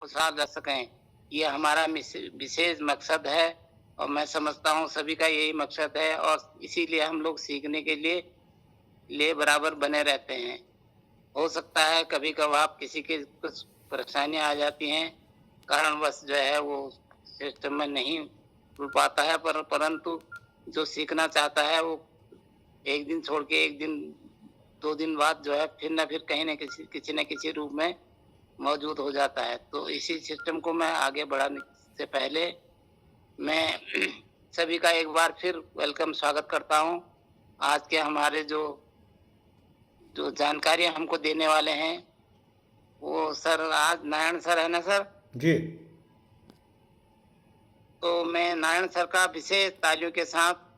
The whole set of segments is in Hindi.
खुशहाल रह सकें, ये हमारा विशेष मकसद है और मैं समझता हूँ सभी का यही मकसद है और इसीलिए हम लोग सीखने के लिए बराबर बने रहते हैं। हो सकता है कभी-कभार किसी के कुछ परेशानियाँ आ जाती हैं, कारणवश जो है वो सिस्टम में नहीं जुड़ पाता है परंतु जो सीखना चाहता है वो एक दिन छोड़ के 1 दिन, 2 दिन बाद जो है फिर न फिर कहीं न किसी न किसी रूप में मौजूद हो जाता है। तो इसी सिस्टम को मैं आगे बढ़ाने से पहले मैं सभी का एक बार फिर वेलकम स्वागत करता हूँ। आज के हमारे जो जो जानकारी हमको देने वाले हैं, वो सर आज नारायण सर है ना सर? जी। तो मैं नारायण सर का विशेष तालियों के साथ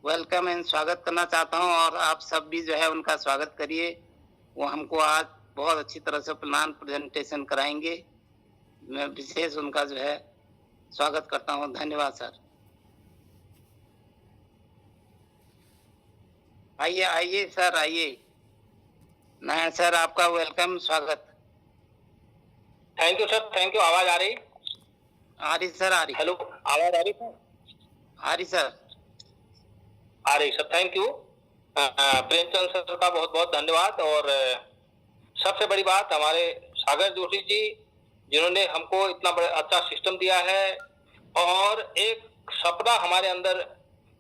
वेलकम एंड स्वागत करना चाहता हूँ और आप सब भी जो है उनका स्वागत करिए। वो हमको आज बहुत अच्छी तरह से प्लान प्रेजेंटेशन कराएँगे। मैं विशेष उनका जो है स्वागत करता हूँ। धन्यवाद सर। आइए सर आइए। नारायण सर आपका वेलकम स्वागत। Thank you sir, thank you. आवाज आ रही? आ रही सर, आ रही। हेलो, आवाज आ रही सर? आ रही सर। आ रही sir, thank you. Premchand sir का बहुत बहुत धन्यवाद। और सबसे बड़ी बात हमारे सागर जोशी जी, जिन्होंने हमको इतना बड़ा अच्छा सिस्टम दिया है और एक सपना हमारे अंदर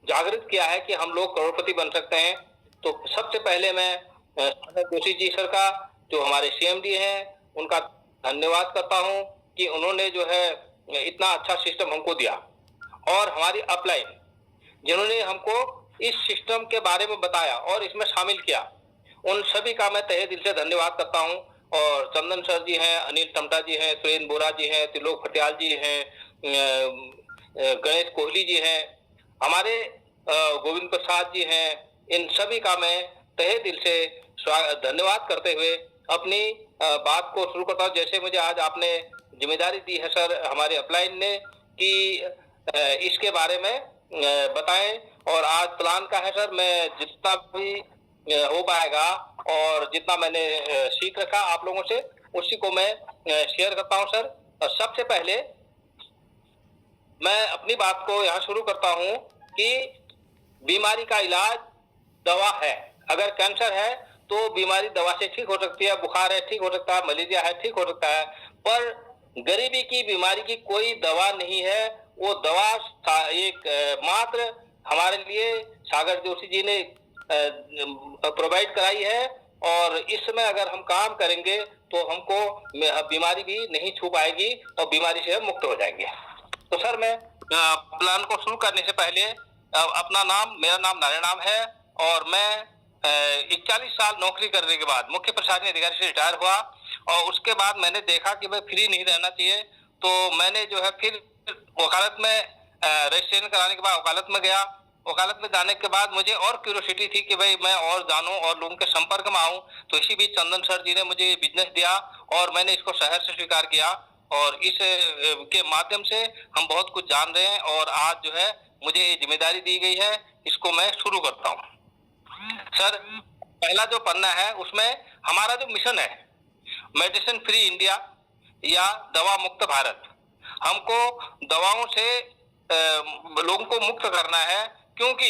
जागृत किया है कि हम लोग करोड़पति बन सकते हैं। तो सबसे पहले मैं सागर जोशी जी सर का, जो हमारे सीएमडी हैं, उनका धन्यवाद करता हूं कि उन्होंने जो है इतना अच्छा सिस्टम हमको दिया। और हमारी अपलाइन, जिन्होंने हमको इस सिस्टम के बारे में बताया और इसमें शामिल किया, उन सभी का मैं तहे दिल से धन्यवाद करता हूं। और चंदन सर जी हैं, अनिल टमटा जी हैं, सुरेंद्र बोरा जी हैं, त्रिलोक फटियाल जी हैं, गणेश कोहली जी हैं, हमारे गोविंद प्रसाद जी हैं। इन सभी का मैं तहे दिल से धन्यवाद करते हुए अपनी बात को शुरू करता हूँ। जैसे मुझे आज आपने जिम्मेदारी दी है सर हमारे अपलाइन ने कि इसके बारे में बताएं, और आज प्लान का है सर, मैं जितना भी हो पाएगा और जितना मैंने सीख रखा आप लोगों से, उसी को मैं शेयर करता हूं सर। और सबसे पहले मैं अपनी बात को यहाँ शुरू करता हूं कि बीमारी का इलाज दवा है। अगर कैंसर है तो बीमारी दवा से ठीक हो सकती है, बुखार है ठीक हो सकता है, मलेरिया है ठीक हो सकता है, पर गरीबी की बीमारी की कोई दवा नहीं है। वो दवा एक मात्र हमारे लिए सागर जोशी जी ने प्रोवाइड कराई है, और इस समय अगर हम काम करेंगे तो हमको बीमारी भी नहीं छू पाएगी और बीमारी से हम मुक्त हो जाएंगे। तो सर मैं प्लान को शुरू करने से पहले अपना नाम, मेरा नाम नारायण है और मैं 41 साल नौकरी करने के बाद मुख्य प्रशासनिक अधिकारी से रिटायर हुआ। और उसके बाद मैंने देखा कि भाई फ्री नहीं रहना चाहिए, तो मैंने जो है फिर वकालत में रजिस्ट्रेशन कराने के बाद वकालत में गया। वकालत में जाने के बाद मुझे और क्यूरियोसिटी थी कि भाई मैं और जानूं और लोगों के संपर्क में आऊं। तो इसी बीच चंदन सर जी ने मुझे बिजनेस दिया और मैंने इसको शहर से स्वीकार किया, और इस के माध्यम से हम बहुत कुछ जान रहे हैं। और आज जो है मुझे ये जिम्मेदारी दी गई है, इसको मैं शुरू करता हूँ। सर पहला जो पन्ना है उसमें हमारा जो मिशन है, मेडिसिन फ्री इंडिया या दवा मुक्त भारत। हमको दवाओं से लोगों को मुक्त करना है, क्योंकि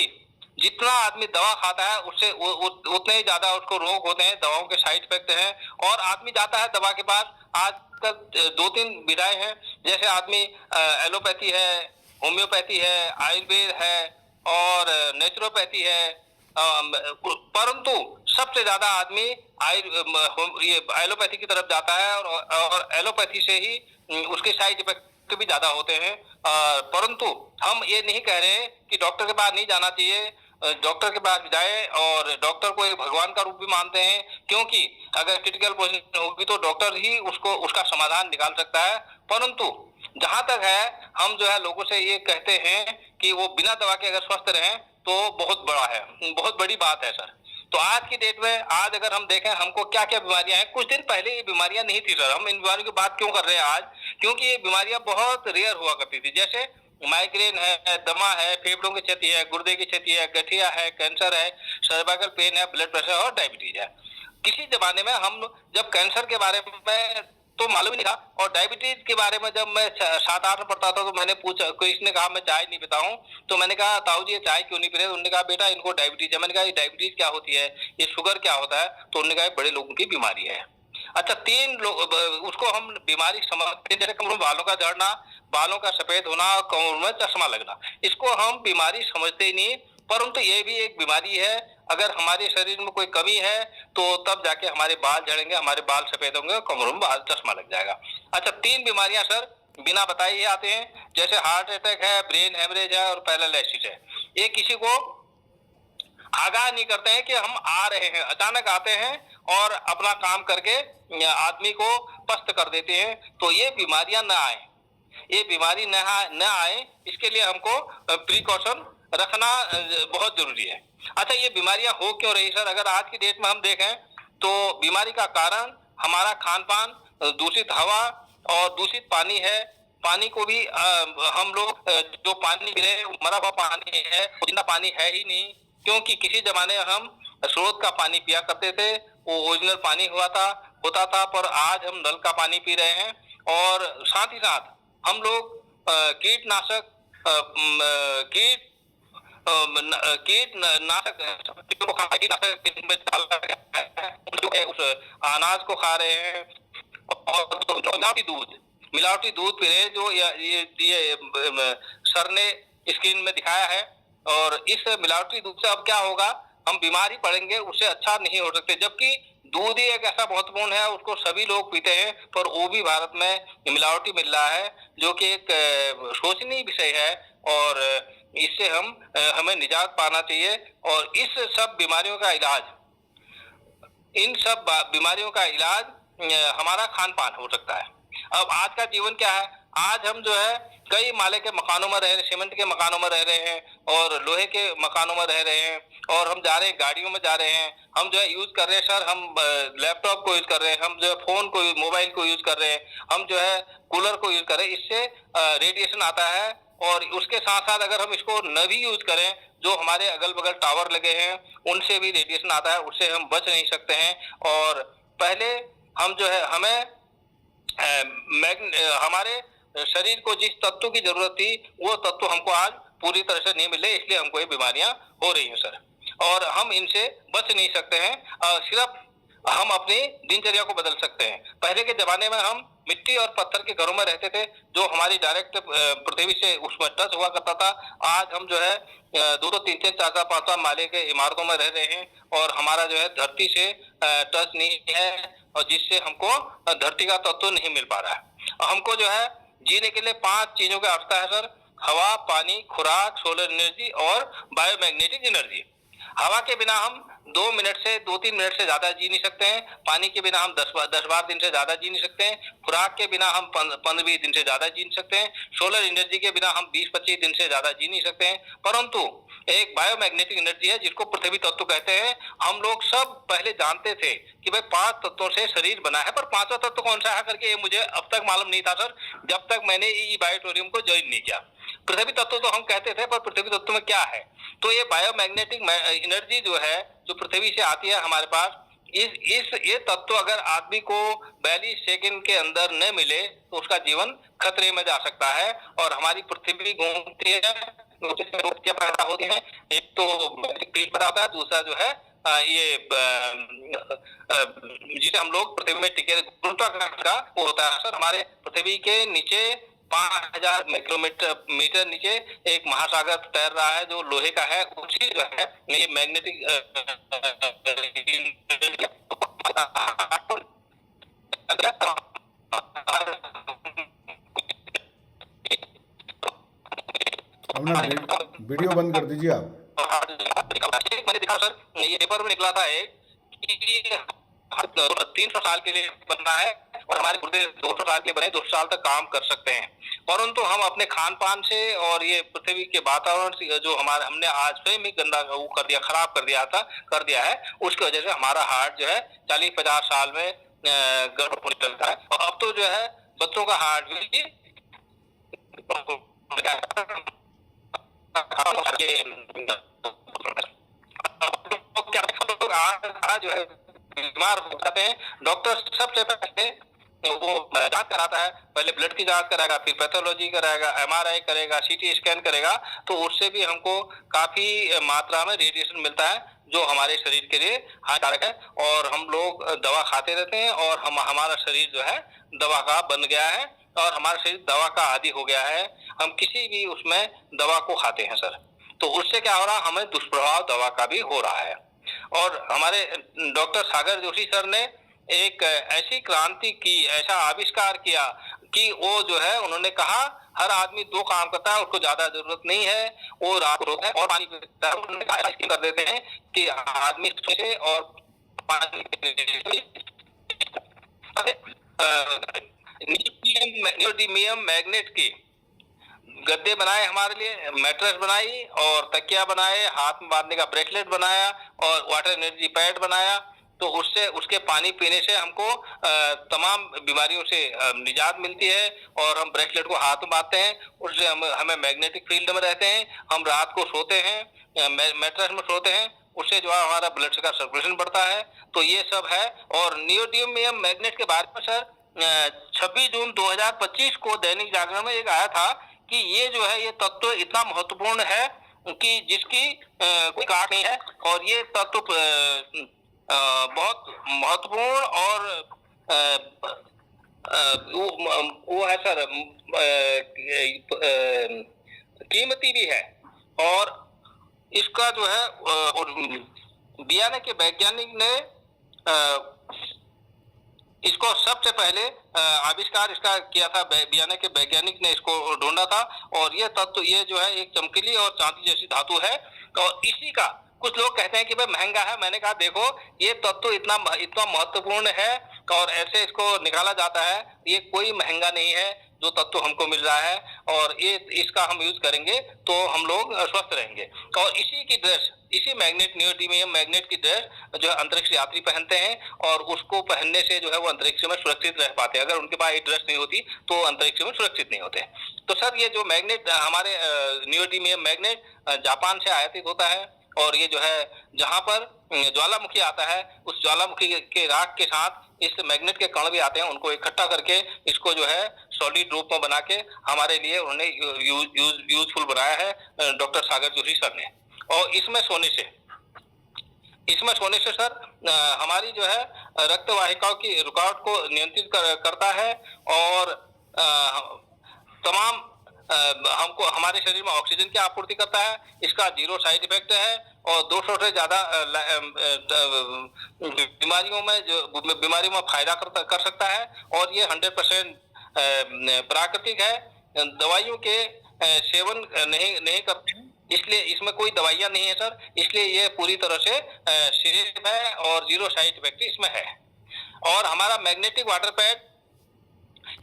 जितना आदमी दवा खाता है उससे उतने ही ज्यादा उसको रोग होते हैं, दवाओं के साइड इफेक्ट हैं। और आदमी जाता है दवा के पास, आजकल 2-3 विधाएं हैं, जैसे आदमी एलोपैथी है, होम्योपैथी है, आयुर्वेद है और नेचुरोपैथी है, परंतु सबसे ज्यादा आदमी ये एलोपैथी की तरफ जाता है और एलोपैथी से ही उसके साइड इफेक्ट भी ज्यादा होते हैं। परंतु हम ये नहीं कह रहे कि डॉक्टर के पास नहीं जाना चाहिए, डॉक्टर के पास जाए, और डॉक्टर को एक भगवान का रूप भी मानते हैं, क्योंकि अगर क्रिटिकल पोजीशन होगी तो डॉक्टर ही उसको उसका समाधान निकाल सकता है। परंतु जहां तक है, हम जो है लोगों से ये कहते हैं कि वो बिना दवा के अगर स्वस्थ रहें तो बहुत बड़ा है, बहुत बड़ी बात है सर। तो आज की डेट में, आज अगर हम देखें हमको क्या क्या बीमारियां हैं, कुछ दिन पहले ये बीमारियां नहीं थी सर। हम इन बीमारियों की बात क्यों कर रहे हैं आज? क्योंकि ये बीमारियां बहुत रेयर हुआ करती थी, जैसे माइग्रेन है, दमा है, फेफड़ों की क्षति है, गुर्दे की क्षति है, गठिया है, कैंसर है, सर्वाइकल पेन है, ब्लड प्रेशर और डायबिटीज है। किसी जमाने में हम जब कैंसर के बारे में तो मालूम ही नहीं था। और डायबिटीज के बारे में जब मैं 7-8 में पढ़ता था तो मैंने पूछा, किसी ने कहा मैं चाय नहीं पीता हूँ, तो मैंने कहा ताऊ जी ये चाय क्यों नहीं पी रहे? उन्होंने कहा बेटा इनको डायबिटीज है। मैंने कहा ये डायबिटीज क्या होती है, ये शुगर क्या होता है? तो उन्होंने कहा ये बड़े लोगों की बीमारी है। अच्छा, 3 लोग उसको हम बीमारी समझते हैं, जैसे कमर में बालों का झड़ना, बालों का सफेद होना और कमर में चश्मा लगना, इसको हम बीमारी समझते ही नहीं, परंतु ये भी एक बीमारी है। अगर हमारे शरीर में कोई कमी है तो तब जाके हमारे बाल झड़ेंगे, हमारे बाल सफेद होंगे और कमरों में बाल चश्मा लग जाएगा। अच्छा, 3 बीमारियां सर बिना बताए ही आते हैं, जैसे हार्ट अटैक है, ब्रेन हेमरेज है और पैरालिसिस है। ये किसी को आगाह नहीं करते हैं कि हम आ रहे हैं, अचानक आते हैं और अपना काम करके आदमी को पस्त कर देते हैं। तो ये बीमारियां न आए, ये बीमारी न आए, इसके लिए हमको प्रिकॉशन रखना बहुत जरूरी है। अच्छा, ये बीमारियां हो क्यों रही सर? अगर आज की डेट में हम देखें तो बीमारी का कारण हमारा खान पान, दूषित हवा और दूषित पानी है। पानी को भी हम लोग जो पानी पी रहे हैं मरा हुआ पानी है, जिंदा पानी है ही नहीं, क्योंकि किसी जमाने में हम स्रोत का पानी पिया करते थे, वो ओरिजिनल पानी होता था, पर आज हम नल का पानी पी रहे हैं। और साथ ही साथ हम लोग कीटनाशक उस अनाज को खा रहे हैं और मिलावटी दूध पी रहे हैं, जो ये सर ने स्क्रीन में दिखाया है। और इस मिलावटी दूध से अब क्या होगा, हम बीमारी पड़ेंगे, उससे अच्छा नहीं हो सकते। जबकि दूध ही एक ऐसा महत्वपूर्ण है, उसको सभी लोग पीते हैं, पर वो भी भारत में मिलावटी मिल रहा है, जो कि एक शोचनीय विषय है। और इससे हमें निजात पाना चाहिए। और इस सब बीमारियों का इलाज, इन सब बीमारियों का इलाज हमारा खान पान हो सकता है। अब आज का जीवन क्या है, आज हम जो है कई माले के मकानों में रह रहे, सीमेंट के मकानों में रह रहे हैं और लोहे के मकानों में रह रहे हैं, और हम जा रहे हैं गाड़ियों में जा रहे हैं, हम जो है यूज कर रहे हैं सर, हम लैपटॉप को यूज कर रहे हैं, हम जो है फोन को, मोबाइल को यूज कर रहे हैं, हम जो है कूलर को यूज कर रहे हैं। इससे रेडिएशन आता है। और उसके साथ साथ अगर हम इसको न भी यूज करें, जो हमारे अगल बगल टावर लगे हैं उनसे भी रेडिएशन आता है, उससे हम बच नहीं सकते हैं। और पहले हम जो है हमें हमारे शरीर को जिस तत्व की जरूरत थी वो तत्व हमको आज पूरी तरह से नहीं मिले, इसलिए हमको ये बीमारियां हो रही हैं सर। और हम इनसे बच नहीं सकते हैं, सिर्फ हम अपनी दिनचर्या को बदल सकते हैं। पहले के जमाने में हम मिट्टी और पत्थर के घरों में रहते थे, जो हमारी डायरेक्ट पृथ्वी से उसमें टच हुआ करता था। आज हम जो है 2-2, 3-3, 4-4, 5-5 माले के इमारतों में रह रहे हैं, और हमारा जो है धरती से टच नहीं है, और जिससे हमको धरती का तत्व नहीं मिल पा रहा है। हमको जो है जीने के लिए 5 चीजों की आवश्यकता है सर: हवा, पानी, खुराक, सोलर एनर्जी और बायोमैग्नेटिक एनर्जी। हवा के बिना हम 2 मिनट से 2-3 मिनट से ज्यादा जी नहीं सकते हैं। पानी के बिना हम 10-12 दिन से ज्यादा जी नहीं सकते हैं। खुराक के बिना हम 15-20 दिन से ज्यादा जी नहीं सकते हैं। सोलर एनर्जी के बिना हम 20-25 दिन से ज्यादा जी नहीं सकते हैं। परंतु एक बायोमैग्नेटिक एनर्जी है जिसको पृथ्वी तत्व कहते हैं। हम लोग सब पहले जानते थे कि भाई 5 तत्वों से शरीर बना है, पर 5वां तत्व कौन सा है करके ये मुझे अब तक मालूम नहीं था सर, जब तक मैंने ई बायोटोरियम को ज्वाइन नहीं किया। पृथ्वी तत्व तो हम कहते थे, पर पृथ्वी तत्व में क्या है? तो ये बायोमैग्नेटिक एनर्जी जो है, जो पृथ्वी से आती है हमारे पास, ये तत्व अगर आदमी को 42 सेकंड के अंदर न मिले तो उसका जीवन खतरे में जा सकता है। और हमारी पृथ्वी घूमती है, रोटियां पैदा होती हैं, एक तो पेट पैदा होता है, दूसरा जो है ये जिसे हम लोग पृथ्वी में टिके गुरुत्वाकर्षण का वो होता है सर। हमारे पृथ्वी के नीचे 5000 मीटर नीचे एक महासागर तैर रहा है जो लोहे का है, उसी जो है ये मैग्नेटिक अपना वीडियो बंद कर दीजिए आप। मैंने देखा सर, ये पेपर में निकला था कि 300 साल के लिए बनना है, और हमारे गुर्दे 200 साल के बने, 200 साल तक काम कर सकते हैं। परंतु हम अपने खान पान से और ये पृथ्वी के वातावरण से जो हमने आज स्वयं ही गंदा वो कर दिया, खराब कर दिया है, उसकी वजह से हमारा हार्ट जो है 40-50 साल में गड़बड़ होने लगता है। और अब तो जो है बच्चों का हार्ट भी जो है बीमार हो जाते हैं। डॉक्टर सबसे पहले वो जांच कराता है, पहले ब्लड की जांच कराएगा, फिर पैथोलॉजी कराएगा, एमआरआई करेगा, सीटी स्कैन करेगा, तो उससे भी हमको काफी मात्रा में रेडिएशन मिलता है जो हमारे शरीर के लिए हानिकारक है। और हम लोग दवा खाते रहते हैं और हमारा शरीर जो है दवा का बन गया है और हमारा शरीर दवा का आदी हो गया है। हम किसी भी उसमें दवा को खाते हैं सर, तो उससे क्या हो रहा है, हमें दुष्प्रभाव दवा का भी हो रहा है। और हमारे डॉक्टर सागर जोशी सर ने एक ऐसी क्रांति की, ऐसा आविष्कार किया कि वो जो है उन्होंने कहा हर आदमी 2 काम करता है, उसको ज्यादा जरूरत नहीं है, वो रात को है और पानी पीता है। उन्होंने कहा कर देते हैं कि आदमी सोचे और पानी नियोडिमियम मैग्नेट की गद्दे बनाए हमारे लिए, मैट्रेस बनाई और तकिया बनाए, हाथ में बांधने का ब्रेसलेट बनाया और वाटर एनर्जी पैड बनाया। तो उससे, उसके पानी पीने से हमको तमाम बीमारियों से निजात मिलती है। और हम ब्रेसलेट को हाथ में बांधते हैं, उससे हमें मैग्नेटिक फील्ड में रहते हैं। हम रात को सोते हैं, मैट्रेस में सोते हैं, उससे जो है हमारा ब्लड का सर्कुलेशन बढ़ता है। तो ये सब है। और नियोडिमियम मैग्नेट के बारे में सर 26 जून 2025 को दैनिक जागरण में एक आया था कि ये जो है ये तत्व इतना महत्वपूर्ण है कि जिसकी कोई काट नहीं है। और ये तत्व बहुत महत्वपूर्ण और वो है सर, कीमती भी है। और इसका जो है बियाने के वैज्ञानिक ने इसको सबसे पहले आविष्कार इसका किया था, बियाने के वैज्ञानिक ने इसको ढूंढा था। और ये तत्व, ये जो है एक चमकीली और चांदी जैसी धातु है। और इसी का कुछ लोग कहते हैं कि भाई महंगा है। मैंने कहा देखो, ये तत्व इतना महत्वपूर्ण है और ऐसे इसको निकाला जाता है, ये कोई महंगा नहीं है जो तत्व हमको मिल रहा है। और ये इसका हम यूज करेंगे तो हम लोग स्वस्थ रहेंगे। और इसी की ड्रेस, इसी मैग्नेट, नियोडिमियम मैग्नेट की ड्रेस जो है अंतरिक्ष यात्री पहनते हैं और उसको पहनने से जो है वो अंतरिक्ष में सुरक्षित रह पाते हैं। अगर उनके पास ये ड्रेस नहीं होती तो अंतरिक्ष में सुरक्षित नहीं होते। तो सर ये जो मैग्नेट, हमारे नियोडिमियम मैग्नेट जापान से आयातित होता है। और ये जो है जहां पर ज्वालामुखी आता है, उस ज्वालामुखी के राख के साथ इस मैग्नेट के कण भी आते हैं, उनको इकट्ठा करके इसको जो है सॉलिड रूप में बना के हमारे लिए उन्होंने यूजफुल बनाया है डॉक्टर सागर जोशी सर ने। और इसमें सोने से सर हमारी जो है रक्त वाहिकाओं की रुकावट को नियंत्रित करता है। और तमाम हमको, हमारे शरीर में ऑक्सीजन की आपूर्ति करता है। इसका 0 साइड इफेक्ट है और 200 से ज्यादा बीमारियों में फायदा कर सकता है। और ये 100% प्राकृतिक है, दवाइयों के सेवन नहीं करते, इसलिए इसमें कोई दवाइयां नहीं है सर। इसलिए ये पूरी तरह से सेफ है और 0 साइड इफेक्ट इसमें है। और हमारा मैग्नेटिक वाटर पैड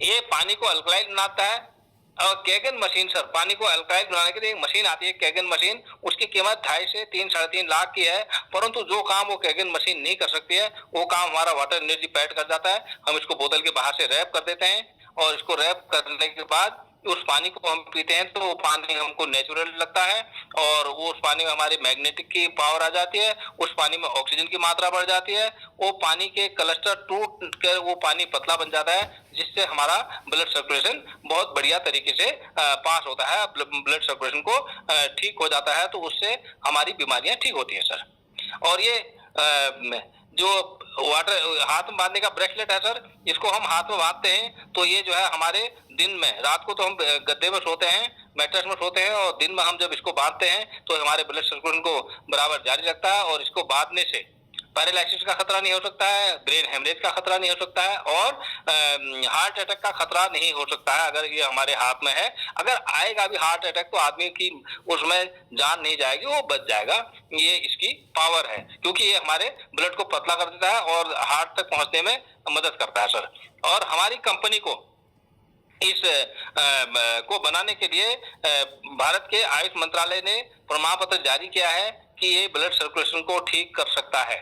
ये पानी को अल्कलाइन बनाता है। और कैगन मशीन सर, पानी को अल्कलाइन बनाने के लिए एक मशीन आती है, कैगन मशीन, उसकी कीमत 2.5 से 3-3.5 लाख की है। परंतु जो काम वो कैगन मशीन नहीं कर सकती है, वो काम हमारा वाटर एनर्जी पैड कर जाता है। हम इसको बोतल के बाहर से रैप कर देते हैं और इसको रैप करने के बाद उस पानी को हम पीते हैं तो वो पानी हमको नेचुरल लगता है। और वो उस पानी में हमारी मैग्नेटिक की पावर आ जाती है, उस पानी में ऑक्सीजन की मात्रा बढ़ जाती है, वो पानी के क्लस्टर टूट कर वो पानी पतला बन जाता है, जिससे हमारा ब्लड सर्कुलेशन बहुत बढ़िया तरीके से पास होता है, ब्लड सर्कुलेशन को ठीक हो जाता है। तो उससे हमारी बीमारियां ठीक होती हैं सर। और ये जो वाटर हाथ में बांधने का ब्रेसलेट है सर, इसको हम हाथ में बांधते हैं तो ये जो है हमारे दिन में, रात को तो हम गद्दे में सोते हैं, मैट्रेस में सोते हैं, और दिन में हम जब इसको बांधते हैं तो हमारे ब्लड सर्कुलेशन को बराबर जारी रखता है। और इसको बांधने से पैरालिसिस का खतरा नहीं हो सकता है, ब्रेन हेमरेज का खतरा नहीं हो सकता है, और हार्ट अटैक का खतरा नहीं हो सकता है अगर ये हमारे हाथ में है। अगर आएगा भी हार्ट अटैक तो आदमी की उसमें जान नहीं जाएगी, वो बच जाएगा। ये इसकी पावर है, क्योंकि ये हमारे ब्लड को पतला कर देता है और हार्ट तक पहुंचने में मदद करता है सर। और हमारी कंपनी को इस को बनाने के लिए भारत के आयुष मंत्रालय ने प्रमाण पत्र जारी किया है कि ये ब्लड सर्कुलेशन को ठीक कर सकता है।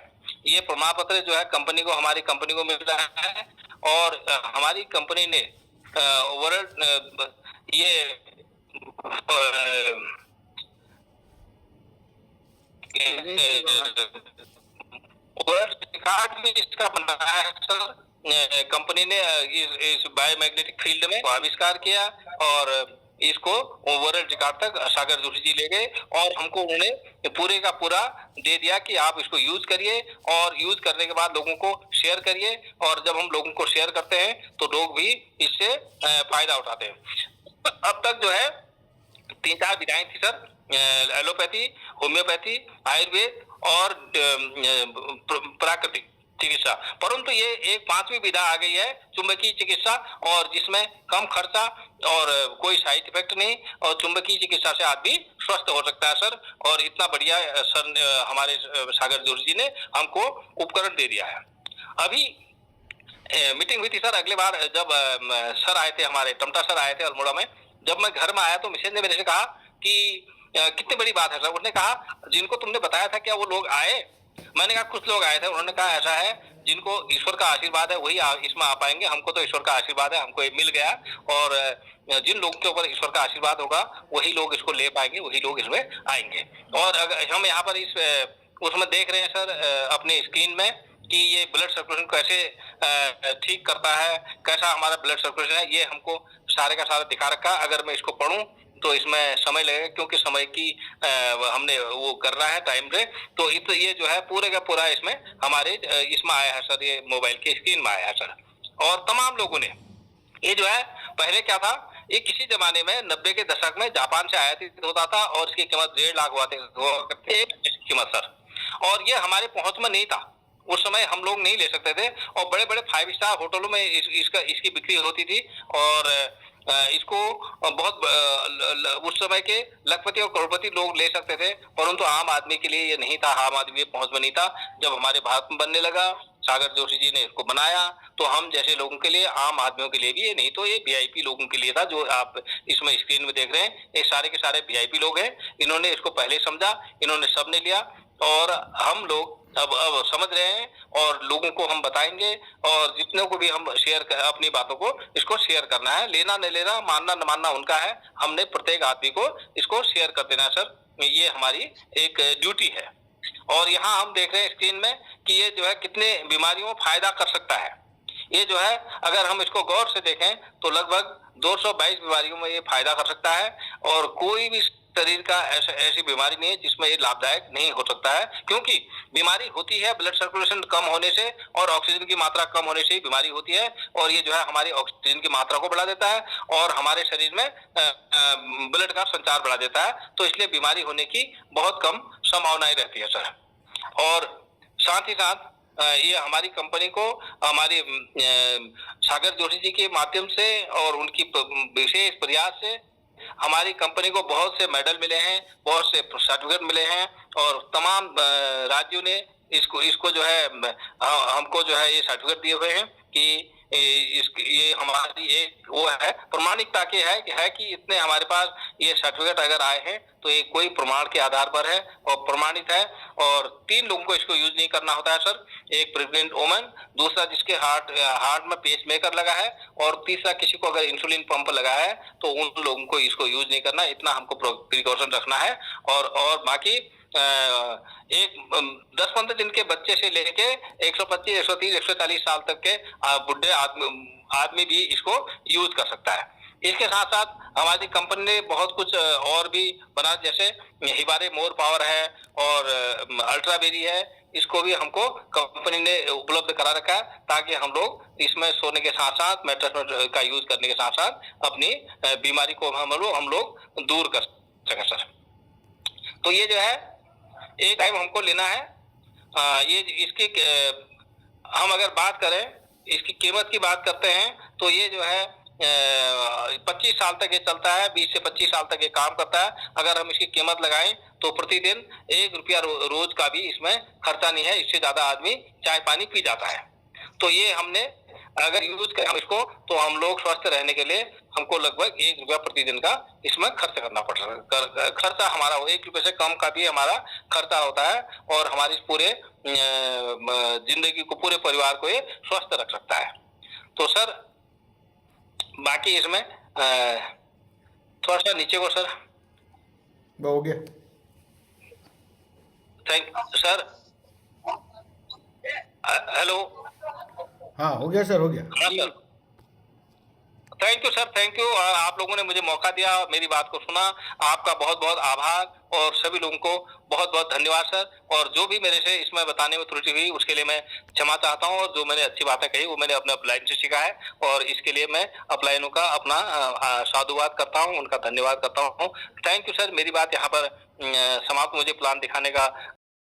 ये प्रमाण पत्र जो है कंपनी को, हमारी कंपनी को मिल रहा है। और हमारी कंपनी ने वर्ल्ड ये वर्ल्ड रिकॉर्ड भी इसका बनाया है सर। कंपनी ने इस बायोमैग्नेटिक फील्ड में आविष्कार किया और इसको वर्ल्ड रिकॉर्ड तक सागर जोशी जी ले गए और हमको उन्होंने पूरे का पूरा दे दिया कि आप इसको यूज करिए और यूज करने के बाद लोगों को शेयर करिए और जब हम लोगों को शेयर करते हैं तो लोग भी इससे फायदा उठाते हैं। अब तक जो है 3-4 विधाएं थी सर, एलोपैथी, होम्योपैथी, आयुर्वेद और प्राकृतिक चिकित्सा, परंतु ये एक 5वीं विधा आ गई है चुंबकीय चिकित्सा और जिसमें कम खर्चा और कोई साइड इफेक्ट नहीं और चुंबकीय चिकित्सा से आदमी स्वस्थ हो सकता है सर। और इतना बढ़िया सर हमारे सागर जोशी जी ने हमको उपकरण दे दिया है। अभी मीटिंग हुई थी सर, अगले बार जब सर आए थे, हमारे टमटा सर आए थे अल्मोड़ा में, जब मैं घर में आया तो मिसेज ने मेरे से कहा कि कितनी बड़ी बात है सर। उन्होंने कहा जिनको तुमने बताया था क्या वो लोग आए? मैंने कहा कुछ लोग आए थे। उन्होंने कहा ऐसा है जिनको ईश्वर का आशीर्वाद है वही इसमें आ पाएंगे, हमको तो ईश्वर का आशीर्वाद है, हमको ये मिल गया और जिन लोगों के ऊपर ईश्वर का आशीर्वाद होगा वही लोग इसको ले पाएंगे, वही लोग इसमें आएंगे। और अगर हम यहाँ पर इस उसमें देख रहे हैं सर अपनी स्क्रीन में कि ये ब्लड सर्कुलेशन कैसे ठीक करता है, कैसा हमारा ब्लड सर्कुलेशन है, ये हमको सारे का सारा दिखा रखा। अगर मैं इसको पढ़ूं तो इसमें समय लगेगा क्योंकि समय की हमने वो करना है टाइम पे, तो ये जो है पूरे का पूरा इसमें हमारे इसमें आया है सर, ये मोबाइल की स्क्रीन में आया है सर। और तमाम लोगों ने ये जो है पहले क्या था, ये किसी जमाने में 90 के दशक में जापान से आयातित होता था और इसकी कीमत 1.5 लाख हुआ करती कीमत सर, और ये हमारे पहुंच में नहीं था। उस समय हम लोग नहीं ले सकते थे और बड़े बड़े 5 स्टार होटलों में इसकी बिक्री होती थी और इसको बहुत उस समय के लखपति और करोड़पति लोग ले सकते थे, परंतु आम आदमी के लिए ये नहीं था, आम आदमी के पहुंच में नहीं था। जब हमारे भारत में बनने लगा, सागर जोशी जी ने इसको बनाया, तो हम जैसे लोगों के लिए, आम आदमियों के लिए भी ये नहीं, तो ये वीआईपी लोगों के लिए था। जो आप इसमें स्क्रीन में देख रहे हैं ये सारे के सारे वीआईपी लोग हैं। इन्होंने इसको पहले समझा, इन्होंने सबने लिया और हम लोग अब समझ रहे हैं और लोगों को हम बताएंगे और जितने को भी हम शेयर अपनी बातों को इसको शेयर करना है, लेना नहीं लेना, मानना न मानना उनका है, हमने प्रत्येक आदमी को इसको शेयर कर देना है सर, ये हमारी एक ड्यूटी है। और यहाँ हम देख रहे हैं स्क्रीन में कि ये जो है कितने बीमारियों में फायदा कर सकता है। ये जो है अगर हम इसको गौर से देखें तो लगभग 222 बीमारियों में ये फायदा कर सकता है और कोई भी शरीर का ऐसी बीमारी नहीं है जिसमें ये लाभदायक नहीं हो सकता है, क्योंकि बीमारी होती है ब्लड सर्कुलेशन कम होने से और ऑक्सीजन की मात्रा कम होने से ही बीमारी होती है और ये जो है हमारी ऑक्सीजन की मात्रा को बढ़ा देता है और हमारे शरीर में ब्लड का संचार बढ़ा देता है, तो इसलिए बीमारी होने की बहुत कम संभावनाएं रहती है सर। और साथ ही साथ ये हमारी कंपनी को हमारी सागर जोशी जी के माध्यम से और उनकी विशेष प्रयास से हमारी कंपनी को बहुत से मेडल मिले हैं, बहुत से सर्टिफिकेट मिले हैं और तमाम राज्यों ने इसको जो है हमको जो है ये सर्टिफिकेट दिए हुए हैं कि ये हमारी एक वो है प्रमाणिकता के है कि इतने हमारे पास ये सर्टिफिकेट अगर आए हैं तो ये कोई प्रमाण के आधार पर है और प्रमाणित है। और 3 लोगों को इसको यूज नहीं करना होता है सर, एक प्रेग्नेंट वुमन, दूसरा जिसके हार्ट में पेस मेकर लगा है और तीसरा किसी को अगर इंसुलिन पंप लगा है तो उन लोगों को इसको यूज नहीं करना, इतना हमको प्रिकॉशन रखना है। और बाकी एक 10-15 दिन के बच्चे से लेके 125, 130, 140 साल तक के बुढ़े आदमी भी इसको यूज कर सकता है। इसके साथ साथ हमारी कंपनी ने बहुत कुछ और भी बना, जैसे हिबारे मोर पावर है और अल्ट्राबेरी है, इसको भी हमको कंपनी ने उपलब्ध करा रखा है ताकि हम लोग इसमें सोने के साथ साथ मैट्रेस का यूज करने के साथ साथ अपनी बीमारी को हम लोग दूर कर सकें सर। तो ये जो है एक टाइम हमको लेना है। ये इसकी हम अगर बात करें, इसकी कीमत की बात करते हैं तो ये जो है 25 साल तक ये चलता है, 20 से 25 साल तक ये काम करता है। अगर हम इसकी कीमत लगाएं तो प्रतिदिन 1 रुपया रोज का भी इसमें खर्चा नहीं है, इससे ज्यादा आदमी चाय पानी पी जाता है। तो ये हमने अगर यूज करें हम इसको तो हम लोग स्वस्थ रहने के लिए हमको लगभग 1 रुपया प्रतिदिन का इसमें खर्च करना पड़ रहा है। खर्चा हमारा 1 रुपये से कम का भी हमारा खर्चा होता है और हमारी पूरे जिंदगी को, पूरे परिवार को ये स्वस्थ रख सकता है। तो सर बाकी इसमें थोड़ा सा नीचे को सर, हो गया। Thank sir. हेलो हाँ हो गया सर, हो गया। हाँ sir, thank you sir, thank you. आप लोगों ने मुझे मौका दिया, मेरी बात को सुना, आपका बहुत बहुत आभार और सभी लोगों को बहुत बहुत धन्यवाद सर। और जो भी मेरे से इसमें बताने में त्रुटि हुई उसके लिए मैं क्षमा चाहता हूँ, और जो मैंने अच्छी बातें कही वो मैंने अपने अपलाइन से सीखा है, और इसके लिए मैं अपलाइनों का अपना साधुवाद करता हूँ, उनका धन्यवाद करता हूँ। थैंक यू सर, मेरी बात यहाँ पर समाप्त। मुझे प्लान दिखाने का